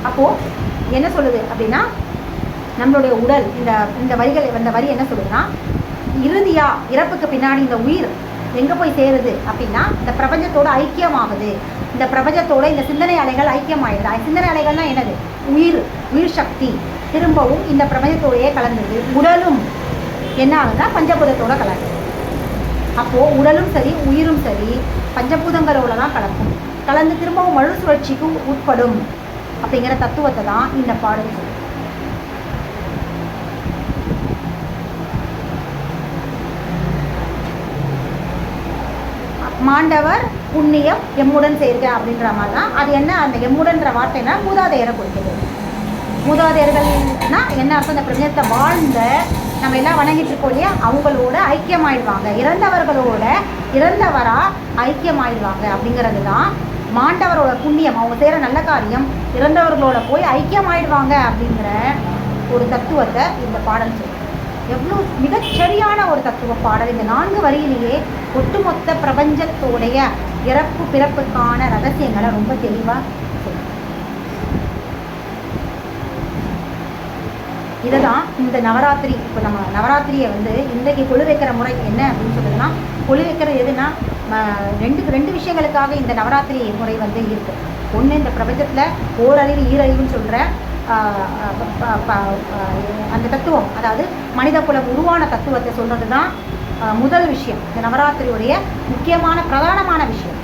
அப்போது என்ன சொல்லுது அப்படின்னா, நம்மளுடைய உடல் இந்த வரி என்ன சொல்லுதுன்னா, இறுதியாக இறப்புக்கு பின்னாடி இந்த உயிர் எங்கே போய் சேருது அப்படின்னா இந்த பிரபஞ்சத்தோட ஐக்கியமாகுது. இந்த பிரபஞ்சத்தோட இந்த சிந்தனை அலைகள் ஐக்கியமாயிடுது. சிந்தனை அலைகள்னால் என்னது? உயிர் சக்தி திரும்பவும் இந்த பிரபஞ்சத்தோடையே கலந்துது. உடலும் என்ன ஆகுதுன்னா பஞ்சபூதத்தோட கலந்து. அப்போது உடலும் சரி உயிரும் சரி பஞ்சபூதங்களோட தான் கலந்து திரும்பவும் மறு சுழற்சிக்கும் உட்படும் அப்படிங்கிற தத்துவத்தை தான் இந்த பாடல் சொல்லுது. மாண்டவர் புண்ணியம் எம்முடன் சேர்க்க அப்படின்ற மாதிரி தான். அது என்ன, அந்த எம்முடன்ற வார்த்தைன்னா மூதாதையரை குறிக்கிறது. மூதாதையர்கள்னா என்ன அர்த்தம்? இந்த பிரபஞ்சத்தை வாழ்ந்த நம்ம எல்லாம் வணங்கிட்டு இருக்கோம் இல்லையா, அவங்களோட ஐக்கியமாயிடுவாங்க. இறந்தவராக ஐக்கியமாயிடுவாங்க அப்படிங்கிறது தான் மாண்டவரோட புண்ணியம். அவங்க செய்கிற நல்ல காரியம் இறந்தவர்களோட போய் ஐக்கியமாயிடுவாங்க அப்படிங்கிற ஒரு தத்துவத்தை இந்த பாடல் சொல்லுது. எவ்வளோ மிகச்சரியான ஒரு தத்துவ பாடல். இந்த 4 வரியிலேயே ஒட்டுமொத்த பிரபஞ்சத்தோடைய இறப்பு பிறப்புக்கான ரகசியங்களை ரொம்ப தெளிவாக சொல்லுது. இதை தான் இந்த நவராத்திரி, இப்போ நம்ம நவராத்திரியை இன்றைக்கு கொழு வைக்கிற முறை என்ன அப்படின்னு சொல்லுதுன்னா, கொழு வைக்கிறது எதுனா ரெண்டு விஷயங்களுக்காக இந்த நவராத்திரி முறை இருக்குது. ஒன்று, இந்த பிரபஞ்சத்தில் ஓரறிவு ஈரறிவுன்னு சொல்கிற அந்த தத்துவம், அதாவது மனித குலம் உருவான தத்துவத்தை சொல்கிறது தான் முதல் விஷயம், இந்த நவராத்திரியுடைய முக்கியமான பிரதானமான விஷயம்.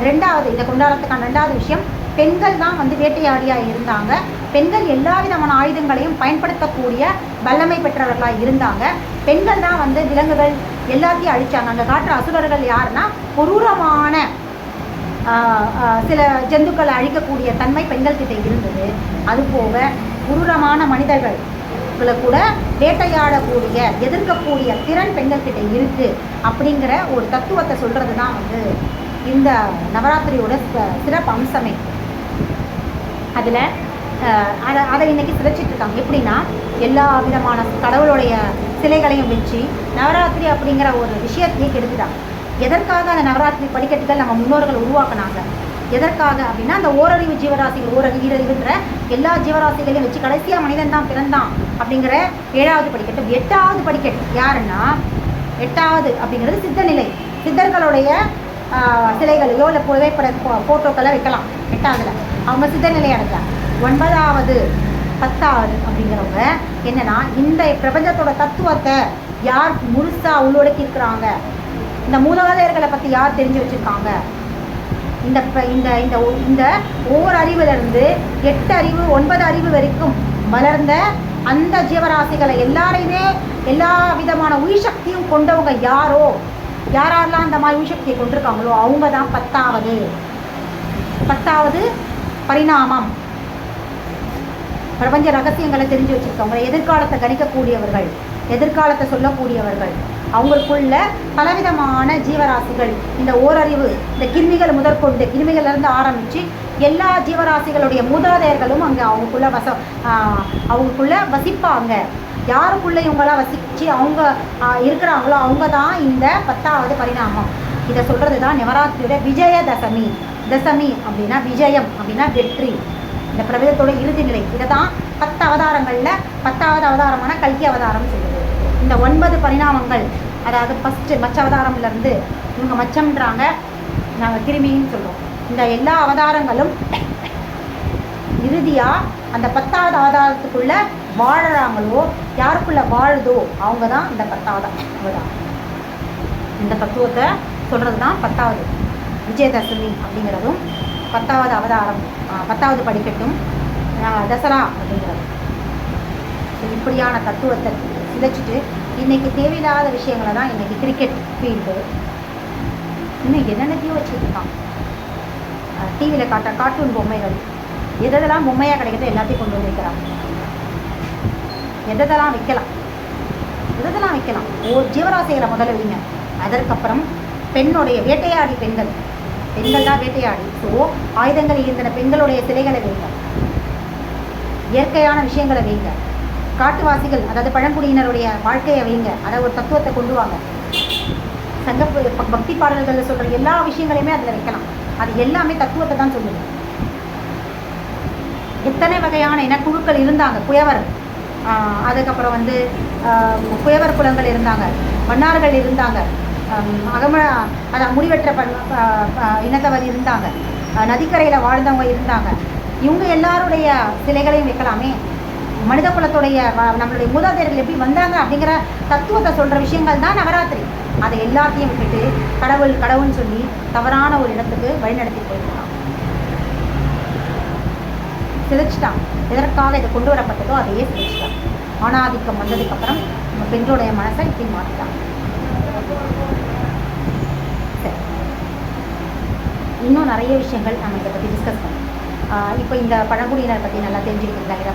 ரெண்டாவது, இந்த கொண்டாடத்துக்கான ரெண்டாவது விஷயம், பெண்கள் தான் வேட்டையாடியாக இருந்தாங்க. பெண்கள் எல்லா விதமான ஆயுதங்களையும் பயன்படுத்தக்கூடிய வல்லமை பெற்றவர்களாக இருந்தாங்க. பெண்கள் தான் விலங்குகள் எல்லாத்தையும் அழித்தாங்க. அங்கே காட்டுற அசுரர்கள் யாருன்னா கொடூரமான சில ஜந்துக்களை அழிக்கக்கூடிய தன்மை பெண்கள் கிட்ட இருந்தது. அதுபோக கொடூரமான மனிதர்களை கூட வேட்டையாடக்கூடிய எதிர்க்கக்கூடிய திறன் பெண்கள் கிட்ட இருக்குது அப்படிங்கிற ஒரு தத்துவத்தை சொல்கிறது தான் இந்த நவராத்திரியோட சிறப்பு அம்சமே. அதில் அதை இன்றைக்கி சிதைச்சிட்ருக்காங்க. எப்படின்னா, எல்லா விதமான கடவுளுடைய சிலைகளையும் வச்சு நவராத்திரி அப்படிங்கிற ஒரு விஷயத்தையே கெடுத்துட்டாங்க. எதற்காக அந்த நவராத்திரி படிக்கட்டுகள் நம்ம முன்னோர்கள் உருவாக்குனாங்க? எதற்காக அப்படின்னா, அந்த ஓரறிவு ஜீவராசிகள், ஓரறிவு ஈரறிவுன்ற எல்லா ஜீவராசிகளையும் வச்சு கடைசியாக மனிதன் தான் பிறந்தான் அப்படிங்கிற 7வது படிக்கட்டு. 8வது படிக்கட்டு யாருன்னா, 8வது அப்படிங்கிறது சித்தநிலை. சித்தர்களுடைய சிலைகளையோ இல்லை புகைப்பட ஃபோட்டோக்களை வைக்கலாம் 8வதுல, அவங்க சித்தநிலை அடைஞ்சாங்க. 9வது 10வது அப்படிங்கிறவங்க என்னென்னா, இந்த பிரபஞ்சத்தோட தத்துவத்தை யார் முழுசாக உள்ளடக்கி இருக்கிறாங்க, இந்த மூதாதையர்களை பற்றி யார் தெரிஞ்சு வச்சுருக்காங்க, இந்த இந்த இந்த இந்த ஒவ்வொரு அறிவிலிருந்து 8 அறிவு 9 அறிவு வரைக்கும் வளர்ந்த அந்த ஜீவராசிகளை எல்லாரையுமே எல்லா விதமான உயிர் சக்தியும் கொண்டவங்க யாரெல்லாம் அந்த மாதிரி உயிர் சக்தியை கொண்டிருக்காங்களோ அவங்க தான் 10வது பரிணாமம். பிரபஞ்ச ரகசியங்களை தெரிஞ்சு வச்சுருக்கவங்க, எதிர்காலத்தை கணிக்கக்கூடியவர்கள், எதிர்காலத்தை சொல்லக்கூடியவர்கள், அவங்களுக்குள்ள பலவிதமான ஜீவராசிகள், இந்த ஓரறிவு, இந்த கிருமிகள் முதற்கொண்டு, கிருமிகள்லேருந்து ஆரம்பித்து எல்லா ஜீவராசிகளுடைய மூதாதையர்களும் அங்கே அவங்களுக்குள்ள வசிப்பாங்க. யாருக்குள்ளே இவங்களாம் வசித்து அவங்க இருக்கிறாங்களோ அவங்க தான் இந்த 10வது பரிணாமம். இதை சொல்கிறது தான் நவராத்திரியோட விஜயதசமி. தசமி அப்படின்னா விஜயம் அப்படின்னா வெற்றி, இந்த பிரபஞ்சத்தோட இறுதி நிலை. இதை தான் 10 அவதாரங்களில் 10வது அவதாரமான கல்கி அவதாரம் சொல்லுது. இந்த 9 பரிணாமங்கள், அதாவது ஃபஸ்ட்டு மச்ச அவதாரம்லேருந்து இவங்க மச்சம்ன்றாங்க, நாங்கள் கிருமின்னு சொல்கிறோம். இந்த எல்லா அவதாரங்களும் இறுதியாக அந்த 10வது அவதாரத்துக்குள்ளே வாழறாங்களோ, யாருக்குள்ளே வாழுதோ அவங்க தான் இந்த 10வது அவதாரம். இந்த தத்துவத்தை சொல்கிறது தான் 10வது விஜயதசமி அப்படிங்கிறதும் 10வது அவதாரம், 10வது படிக்கட்டும் தசரா அப்படிங்கிறது. இப்படியான தத்துவத்தை சிதைச்சிட்டு இன்றைக்கி தேவையில்லாத விஷயங்களை தான் இன்றைக்கி கிரிக்கெட் ஃபீல்டு இன்னும் என்னென்னத்தையும் வச்சுருக்கான். டிவியில் காட்டுற கார்ட்டூன் பொம்மைகள், எதெல்லாம் பொம்மையாக கிடைக்கிறதோ எல்லாத்தையும் கொண்டு வந்து வைக்கிறாங்க. எதெல்லாம் வைக்கலாம் ஜீவராசிகளை முதல்ல வைங்க. அதற்கப்புறம் பெண்ணுடைய வேட்டையாடி பெண்கள் தான் வேட்டையாடி, ஸோ ஆயுதங்கள் இருந்த பெண்களுடைய சிலைகளை வைங்க, இயற்கையான விஷயங்களை வைங்க, காட்டுவாசிகள் அதாவது பழங்குடியினருடைய வாழ்க்கையை வைங்க, அதை ஒரு தத்துவத்தை கொண்டு வாங்க. சங்க பக்தி பாடல்களில் சொல்கிற எல்லா விஷயங்களையுமே அதில் வைக்கலாம். அது எல்லாமே தத்துவத்தை தான் சொல்லுது. எத்தனை வகையான இனக்குழுக்கள் இருந்தாங்க. குயவர், அதுக்கப்புறம் வந்து குயவர் குலங்கள் இருந்தாங்க, மன்னார்கள் இருந்தாங்க, அதான் முடிவெற்ற இனத்தவர் இருந்தாங்க, நதிக்கரையில் வாழ்ந்தவங்க இருந்தாங்க. இவங்க எல்லாருடைய சிலைகளையும் வைக்கலாமே. மனித குலத்துடைய நம்மளுடைய மூதாதையர்கள் எப்படி வந்தாங்க அப்படிங்கிற தத்துவத்தை சொல்கிற விஷயங்கள் தான் நவராத்திரி. அதை எல்லாத்தையும் விட்டுட்டு கடவுள்னு சொல்லி தவறான ஒரு இடத்துக்கு வழிநடத்தி போயிருக்கான், சிதைச்சிட்டான். எதற்காக இதை கொண்டு வரப்பட்டதோ அதையே சிதைச்சிட்டான். ஆணாதிக்கம் வந்ததுக்கப்புறம் நம்ம பெண்களுடைய மனசை இப்படி மாற்றிட்டான். சரி, இன்னும் நிறைய விஷயங்கள் நம்ம இதை பற்றி டிஸ்கஸ் பண்ணோம். இப்போ இந்த பழங்குடியினர் பற்றி நல்லா தெரிஞ்சுக்கிட்டு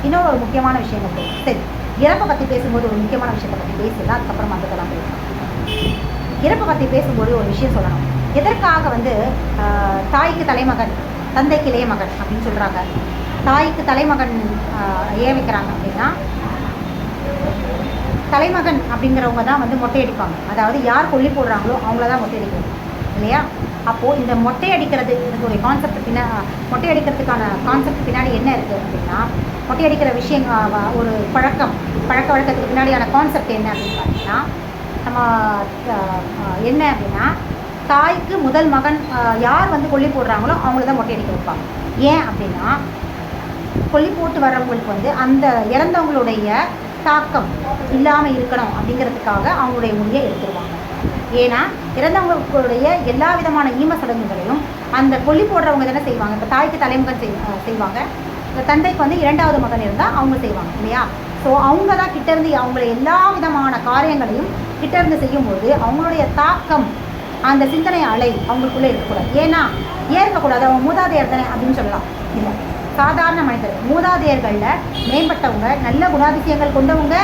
இன்னும் ஒரு முக்கியமான விஷயங்கள் போகும். சரி, இறப்பை பற்றி பேசும்போது ஒரு முக்கியமான விஷயத்தை பற்றி பேசலாம், அதுக்கப்புறம் மற்றதெல்லாம் பேசலாம். இறப்பை பற்றி பேசும்போது ஒரு விஷயம் சொல்லணும். எதற்காக வந்து தாய்க்கு தலைமகன் தந்தைக்கு இளைய மகன் அப்படின்னு சொல்கிறாங்க? தாய்க்கு தலைமகன் ஏன் வைக்கிறாங்க அப்படின்னா, தலைமகன் அப்படிங்கிறவங்க தான் வந்து மொட்டையடிப்பாங்க. அதாவது யார் கொல்லி போடுறாங்களோ அவங்கள தான் மொட்டையடிக்கணும் இல்லையா? அப்போது இந்த மொட்டை அடிக்கிறது ஒரு கான்செப்ட் மொட்டை அடிக்கிறதுக்கான கான்செப்ட் பின்னாடி என்ன இருக்குது அப்படின்னா, மொட்டை அடிக்கிற விஷயம் ஒரு பழக்க வழக்கத்துக்கு பின்னாடியான கான்செப்ட் என்ன அப்படின்னு பார்த்தீங்கன்னா, நம்ம என்ன அப்படின்னா, தாய்க்கு முதல் மகன் யார் வந்து கொல்லி போடுறாங்களோ அவங்கள தான் மொட்டை அடிக்க வைப்பாங்க. ஏன் அப்படின்னா, கொல்லி போட்டு வர்றவங்களுக்கு வந்து அந்த இறந்தவங்களுடைய தாக்கம் இல்லாமல் இருக்கணும் அப்படிங்கிறதுக்காக அவங்களுடைய முடியை எடுத்துருவாங்க. ஏன்னா இறந்தவங்களுடைய எல்லா விதமான ஈம சடங்குகளையும் அந்த கொல்லி போடுறவங்க தானே செய்வாங்க. இப்போ தாய்க்கு தலைமகன் செய்வாங்க, தந்தைக்கு வந்து இரண்டாவது மகன் இருந்தால் அவங்க செய்வாங்க இல்லையா? ஸோ அவங்க தான் கிட்டேருந்து அவங்கள எல்லா விதமான காரியங்களையும் கிட்டேருந்து செய்யும்போது அவங்களுடைய தாக்கம், அந்த சிந்தனை அலை அவங்களுக்குள்ளே இருக்கக்கூடாது. ஏன்னா ஏற்கக்கூடாது, அவங்க மூதாதையர் தானே அப்படின்னு சொல்லலாம். இல்லை, சாதாரண மனிதர், மூதாதையர்களில் மேம்பட்டவங்க, நல்ல குணாதிசயங்கள் கொண்டவங்க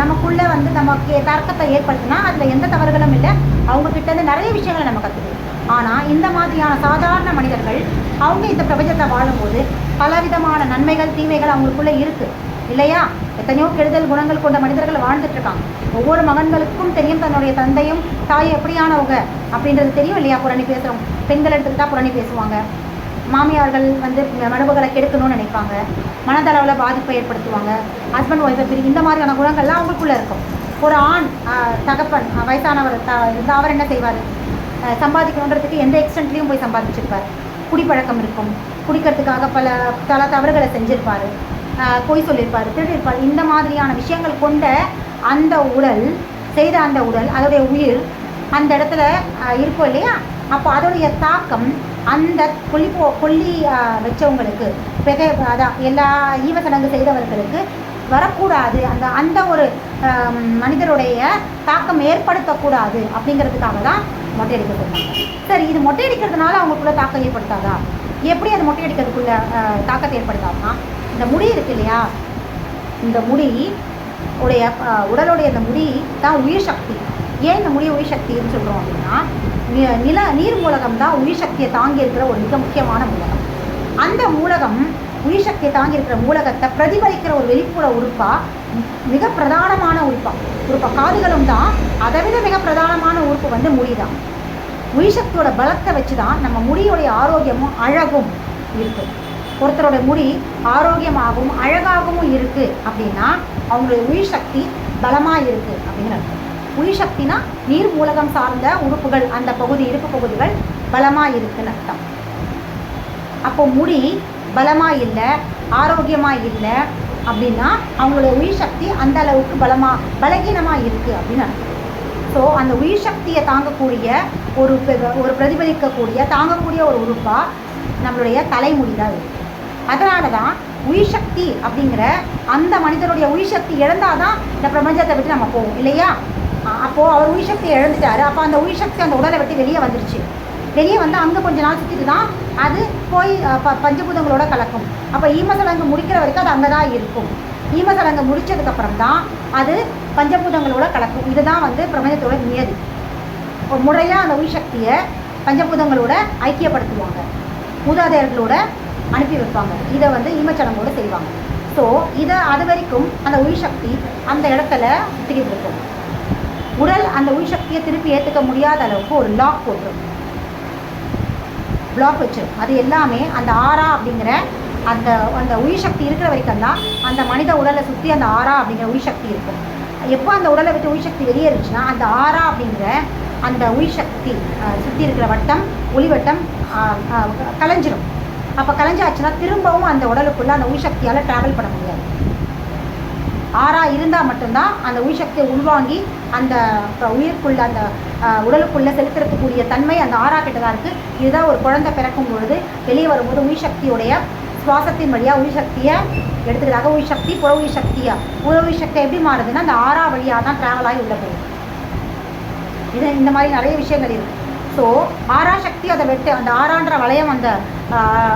நமக்குள்ளே வந்து நமக்கு தர்க்கத்தை ஏற்படுத்தினா அதில் எந்த தவறுகளும் இல்லை. அவங்கக்கிட்டேருந்து நிறைய விஷயங்களை நம்ம கற்றுக்கணும். ஆனால் இந்த மாதிரியான சாதாரண மனிதர்கள் அவங்க இந்த பிரபஞ்சத்தை வாழும்போது பலவிதமான நன்மைகள் தீமைகள் அவங்களுக்குள்ளே இருக்குது இல்லையா? எத்தனையோ கெடுதல் குணங்கள் கொண்ட மனிதர்கள் வாழ்ந்துட்டுருக்காங்க. ஒவ்வொரு மகன்களுக்கும் தெரியும் தன்னுடைய தந்தையும் தாயும் எப்படியானவங்க அப்படின்றது தெரியும் இல்லையா? புரணி பேசுகிறவங்க பெண்கள் எடுத்துக்கிட்டால் புரணி பேசுவாங்க. மாமியார்கள் வந்து மரபுகளை கெடுக்கணும்னு நினைப்பாங்க, மனதளவில் பாதிப்பை ஏற்படுத்துவாங்க, ஹஸ்பண்ட் ஒய்ஃபை பிரி, இந்த மாதிரியான குணங்கள்லாம் அவங்களுக்குள்ளே இருக்கும். ஒரு ஆண் தகப்பன் வயசானவர் இருந்தால் அவர் என்ன செய்வார்? சம்பாதிக்கணுன்றதுக்கு எந்த எக்ஸ்டென்ட்லேயும் போய் சம்பாதிச்சிருப்பார். குடிப்பழக்கம் இருக்கும், குடிக்கிறதுக்காக பல தவறுகளை செஞ்சுருப்பார், பொய் சொல்லியிருப்பார், திருடியிருப்பார். இந்த மாதிரியான விஷயங்கள் கொண்ட அந்த உடல் செய்த அந்த உடல் அதோடைய உயிர் அந்த இடத்துல இருக்கும் இல்லையா? அப்போ அதோடைய தாக்கம் அந்த கொல்லி வச்சவங்களுக்கு அதான் எல்லா ஈவசடங்கு செய்தவர்களுக்கு வரக்கூடாது. அந்த ஒரு மனிதருடைய தாக்கம் ஏற்படுத்தக்கூடாது அப்படிங்கிறதுக்காக தான் மொட்டை அடிக்க சொல்கிறாங்க. சரி, இது மொட்டை அடிக்கிறதுனால அவங்களுக்குள்ள தாக்கம் ஏற்படுத்தாதா? எப்படி அது மொட்டை அடிக்கிறதுக்குள்ள தாக்கத்தை ஏற்படுத்தாதுன்னா, இந்த முடி இருக்கு இல்லையா? இந்த முடி உடைய உடலுடைய இந்த முடி தான் உயிர் சக்தி. ஏன் இந்த முடிய உயிர் சக்தின்னு சொல்கிறோம் அப்படின்னா, நீர் மூலகம் தான் உயிர் சக்தியை தாங்கி இருக்கிற ஒரு மிக முக்கியமான மூலகம். அந்த மூலகம் உயிர் சக்தியை தாங்கி இருக்கிற மூலகத்தை பிரதிபலிக்கிற ஒரு வெளிப்புற உறுப்பாக மிக பிரதானமான உறுப்பா காதுகளும் தான். அதை விட மிக பிரதானமான உறுப்பு வந்து முடி தான். உயிர் சக்தியோட பலத்தை வச்சு தான் நம்ம முடியோடைய ஆரோக்கியமும் அழகும் இருக்குது. ஒருத்தரோட முடி ஆரோக்கியமாகவும் அழகாகவும் இருக்குது அப்படின்னா அவங்களுடைய உயிர் சக்தி பலமாக இருக்குது அப்படிங்கிற அர்த்தம். உயிர் சக்தினா நீர் மூலகம் சார்ந்த உறுப்புகள், அந்த இருப்பு பகுதிகள் பலமாக இருக்குன்னு அர்த்தம். அப்போ முடி பலமாக இல்லை, ஆரோக்கியமாக இல்லை அப்படின்னா அவங்களுடைய உயிர் சக்தி அந்த அளவுக்கு பலகீனமாக இருக்குது அப்படின்னு அர்த்தம். ஸோ அந்த உயிர் சக்தியை தாங்கக்கூடிய ஒரு பிரதிபலிக்கக்கூடிய தாங்கக்கூடிய ஒரு உறுப்பாக நம்மளுடைய தலைமுடி தான் இருக்குது. அதனால தான் உயிர் சக்தி அப்படிங்கிற அந்த மனிதனுடைய உயிர் சக்தி இழந்தால் தான் இந்த பிரபஞ்சத்தை விட்டு நம்ம போவோம் இல்லையா? அப்போது அவர் உயிர் சக்தியை இழந்துட்டார். அப்போ அந்த உயிர் சக்தி அந்த உடலை விட்டு வெளியே வந்துருச்சு. வெளியே வந்து அங்கே கொஞ்ச நாள் சுற்றிட்டு தான் அது போய் பஞ்சபூதங்களோட கலக்கும். அப்போ ஈமசடங்கு முடிக்கிற வரைக்கும் அது அங்கே தான் இருக்கும். ஈமசடங்கு முடித்ததுக்கப்புறம் தான் அது பஞ்சபூதங்களோட கலக்கும். இதுதான் வந்து பிரபஞ்சத்தோட நியதி. ஒரு முறையாக அந்த உயிர் சக்தியை பஞ்சபூதங்களோட ஐக்கியப்படுத்துவாங்க, மூதாதையர்களோட அனுப்பி வைப்பாங்க. இதை வந்து ஈமச்சடங்கோடு செய்வாங்க. ஸோ அது வரைக்கும் அந்த உயிர் சக்தி அந்த இடத்துல சுற்றிக்கிட்டு இருக்கும். உடல் அந்த உயிர் சக்தியை திருப்பி ஏற்றுக்க முடியாத அளவுக்கு ஒரு லாக் வச்சிடும். அது எல்லாமே அந்த ஆரா அப்படிங்கிற அந்த அந்த உயிர் சக்தி இருக்கிற வரைக்கும் தான் அந்த மனித உடலை சுற்றி அந்த ஆறா அப்படிங்கிற உயிர் சக்தி இருக்கும். எப்போ அந்த உடலை விட்டு உயிர் சக்தி வெளியேறுச்சுன்னா அந்த ஆறா அப்படிங்கிற அந்த உயிர் சக்தி சுற்றி இருக்கிற வட்டம் ஒளிவட்டம் கலைஞ்சிரும். அப்போ கலைஞ்சாச்சுன்னா திரும்பவும் அந்த உடலுக்குள்ளே அந்த உயிர் சக்தியால் ட்ராவல் பண்ண முடியாது. ஆறா இருந்தால் மட்டும்தான் அந்த உயிர் சக்தியை உள்வாங்கி அந்த உயிருக்குள்ள அந்த உடலுக்குள்ளே செலுத்துறதுக்கூடிய தன்மை அந்த ஆறா கிட்ட தான் இருக்குது. இதுதான் ஒரு குழந்தை பிறக்கும் பொழுது வெளியே வரும்போது உயிர் சக்தியுடைய சுவாசத்தின் வழியாக உயிர் சக்தியை எடுத்துக்கிறாங்க. உயிர் சக்தி புற உயிர் சக்தியாக உயிர் சக்தி எப்படி மாறுதுன்னா அந்த ஆறா வழியாக தான் ட்ராவல் ஆகி உள்ள போகுது. இது இந்த மாதிரி நிறைய விஷயங்கள் இருக்குது. ஸோ ஆறா சக்தி அதை விட்டு அந்த ஆறான்ற வளையம் அந்த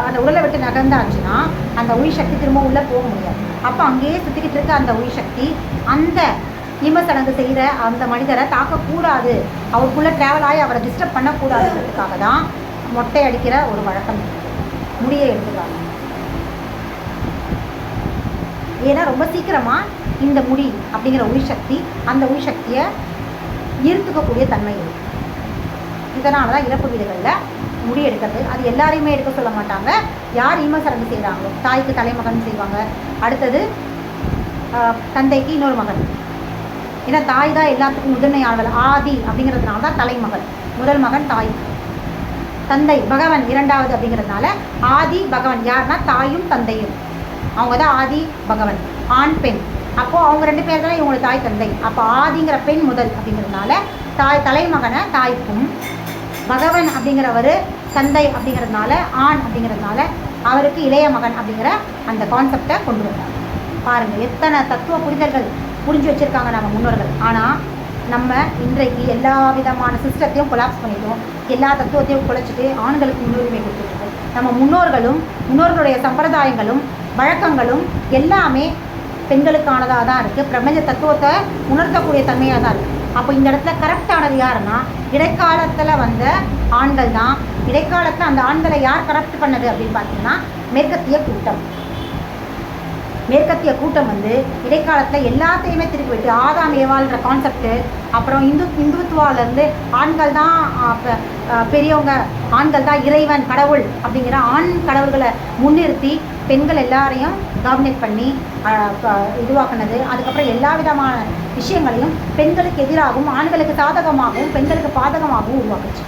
அந்த உடலை விட்டு நகர்ந்தாச்சுன்னா அந்த உயிர் சக்தி திரும்ப உள்ளே போக முடியாது. அப்போ அங்கேயே சுற்றிக்கிட்டு இருக்க அந்த உயிர் சக்தி அந்த ஈமச்சடங்கு செய்கிற அந்த மனிதரை தாக்கக்கூடாது, அவருக்குள்ளே ட்ராவல் ஆகி அவரை டிஸ்டர்ப் பண்ணக்கூடாதுன்றதுக்காக தான் மொட்டை அடிக்கிற ஒரு வழக்கம் முடியை எடுத்துக்கிறாங்க. ஏன்னா ரொம்ப சீக்கிரமாக இந்த முடி அப்படிங்கிற உயிர் சக்தி அந்த உயிர் சக்தியை ஈர்த்துக்கக்கூடிய தன்மை இருக்குது. இதனால தான் இறப்பு வீடுகளில் முடி எடுக்கிறது. அது எல்லாரையுமே எடுக்க சொல்ல மாட்டாங்க. யார் ஈமச்சடங்கு செய்கிறாங்களோ தாய்க்கு தலைமகன் செய்வாங்க, அடுத்தது தந்தைக்கு இன்னொரு மகன். ஏன்னா தாய் தான் எல்லாத்துக்கும் முதன்மையானவர். ஆதி அப்படிங்கிறதுனால தான் தலைமகன், முதல் மகன் தாய். தந்தை பகவன் இரண்டாவது அப்படிங்கிறதுனால ஆதி பகவன். யாருன்னா தாயும் தந்தையும், அவங்க தான் ஆதி பகவன். ஆண் பெண், அப்போது அவங்க ரெண்டு பேர் தானே இவங்களோட தாய் தந்தை. அப்போ ஆதிங்கிற பெண் முதல் அப்படிங்கிறதுனால தலைமகனை தாய்க்கும், பகவன் அப்படிங்கிறவர் தந்தை அப்படிங்கிறதுனால ஆண் அப்படிங்கிறதுனால அவருக்கு இளைய மகன் அப்படிங்கிற அந்த கான்செப்டை கொண்டு வந்தாங்க. பாருங்கள் எத்தனை தத்துவ புரிதல்கள் புரிஞ்சு வச்சுருக்காங்க நம்ம முன்னோர்கள். ஆனால் நம்ம இன்றைக்கு எல்லா விதமான சிஸ்டத்தையும் கொலாப்ஸ் பண்ணிட்டோம், எல்லா தத்துவத்தையும் குலைச்சிட்டு ஆண்களுக்கு முன்னுரிமை கொடுத்துருக்கோம். நம்ம முன்னோர்களுடைய சம்பிரதாயங்களும் வழக்கங்களும் எல்லாமே பெண்களுக்கானதாக தான் இருக்குது, பிரபஞ்ச தத்துவத்தை உணர்த்தக்கூடிய தன்மையாக தான் இருக்குது. அப்போ இந்த இடத்துல கரெக்டானது யாருன்னா இடைக்காலத்தில் வந்த ஆண்கள் தான். இடைக்காலத்தில் அந்த ஆண்களை யார் கரெக்ட் பண்ணது அப்படின்னு பார்த்தீங்கன்னா மேற்கத்திய கூட்டம் வந்து இடைக்காலத்தில் எல்லாத்தையுமே திருப்பி விட்டு ஆதாம் ஏவாள்ன்ற கான்செப்டு, அப்புறம் இந்துத்துவாலேருந்து ஆண்கள் தான் பெரியவங்க, ஆண்கள் தான் இறைவன் கடவுள் அப்படிங்கிற ஆண் கடவுள்களை முன்னிறுத்தி பெண்கள் எல்லாரையும் டாமினேட் பண்ணி இதுவாக்குனது. அதுக்கப்புறம் எல்லா விதமான விஷயங்களையும் பெண்களுக்கு எதிராகவும் ஆண்களுக்கு சாதகமாகவும் பெண்களுக்கு பாதகமாகவும் உருவாக்குச்சு.